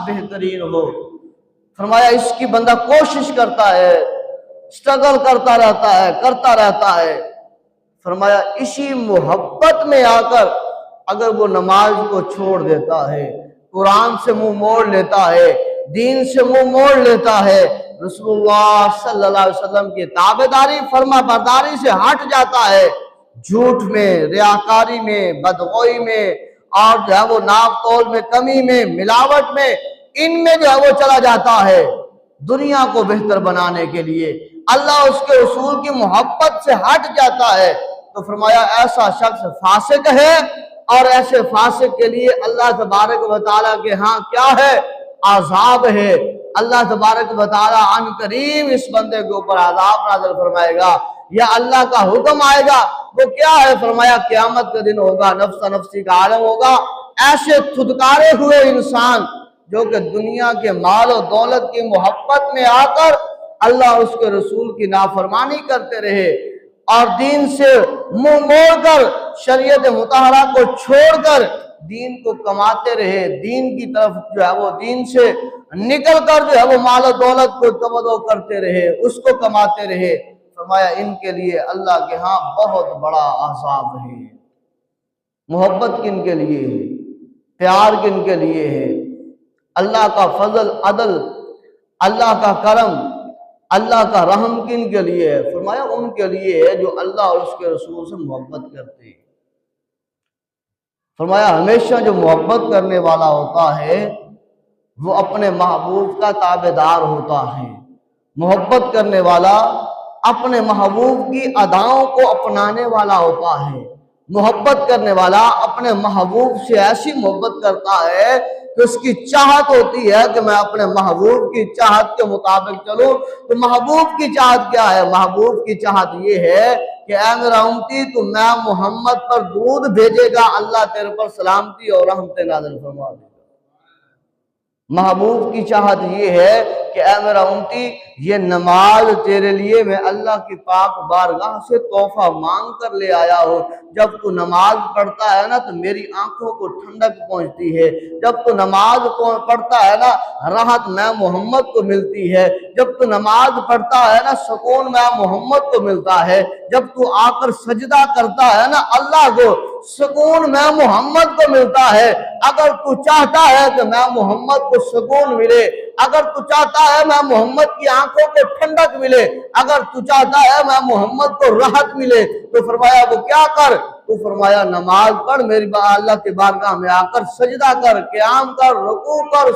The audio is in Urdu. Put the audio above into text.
بہترین ہو۔ فرمایا اس کی بندہ کوشش کرتا ہے، اسٹرگل کرتا رہتا ہے۔ فرمایا اسی محبت میں آ کر اگر وہ نماز کو چھوڑ دیتا ہے، قرآن سے منہ موڑ لیتا ہے، دین سے منہ موڑ لیتا ہے، رسول اللہ صلی اللہ علیہ وسلم کی تابعداری فرما برداری سے ہٹ جاتا ہے، جھوٹ میں، ریاکاری میں، بدگوئی میں، اور جو ہے وہ ناپ تول میں کمی میں، ملاوٹ میں، ان میں جو ہے وہ چلا جاتا ہے، دنیا کو بہتر بنانے کے لیے اللہ اس کے اصول کی محبت سے ہٹ جاتا ہے، تو فرمایا ایسا شخص فاسق ہے، اور ایسے فاسق کے لیے اللہ تبارک و تعالیٰ کے ہاں کیا ہے؟ عذاب ہے۔ اللہ تبارک و تعالیٰ عن قریب اس بندے کے اوپر عذاب نازل فرمائے گا، یا اللہ کا حکم آئے گا۔ وہ کیا ہے؟ فرمایا قیامت کا دن ہوگا، نفس نفسی کا عالم ہوگا، ایسے تھدکارے ہوئے انسان جو کہ دنیا کے مال و دولت کی محبت میں آ کر اللہ اس کے رسول کی نافرمانی کرتے رہے، اور دین سے منہ موڑ کر، شریعت مطہرہ کو چھوڑ کر دین کو کماتے رہے، دین کی طرف جو ہے وہ دین سے نکل کر جو ہے وہ مال و دولت کو تمدع کرتے رہے، اس کو کماتے رہے۔ فرمایا ان کے لیے اللہ کے ہاں بہت بڑا عذاب ہے۔ محبت کن کے لیے ہے؟ پیار کن کے لیے ہے؟ اللہ کا فضل، عدل، اللہ کا کرم، اللہ کا رحم کن کے لیے ہے؟ فرمایا ان کے لیے ہے جو اللہ اور اس کے رسول سے محبت کرتے ہیں۔ فرمایا ہمیشہ جو محبت کرنے والا ہوتا ہے وہ اپنے محبوب کا تابعدار ہوتا ہے۔ محبت کرنے والا اپنے محبوب کی اداؤں کو اپنانے والا ہوتا ہے۔ محبت کرنے والا اپنے محبوب سے ایسی محبت کرتا ہے کہ اس کی چاہت ہوتی ہے کہ میں اپنے محبوب کی چاہت کے مطابق چلوں۔ تو محبوب کی چاہت کیا ہے؟ محبوب کی چاہت یہ ہے کہ اے میرا امتی، تو میں محمد پر درود بھیجے گا، اللہ تیرے پر سلامتی اور رحمت نازل فرما دے گا۔ محبوب کی چاہت یہ ہے کہ اے میرا امتی، یہ نماز تیرے لیے میں اللہ کی پاک بارگاہ سے تحفہ مانگ کر لے آیا ہوں۔ جب تو نماز پڑھتا ہے نا تو میری آنکھوں کو ٹھنڈک پہنچتی ہے، جب تو نماز پڑھتا ہے نا راحت میں محمد کو ملتی ہے، جب تو نماز پڑھتا ہے نا سکون میں محمد کو ملتا ہے، جب تو آ کر سجدہ کرتا ہے نا اللہ کو، سکون میں محمد کو ملتا ہے۔ اگر تو چاہتا ہے کہ میں محمد کو سکون ملے، اگر تو چاہتا ہے میں محمد کی آنکھوں کو ٹھنڈک ملے، اگر تو چاہتا ہے میں محمد کو راحت ملے، تو فرمایا وہ کیا کر؟ تو فرمایا نماز پڑھ، میری اللہ کی بارگاہ میں آ کر سجدہ کر، قیام کر، رکوع کر،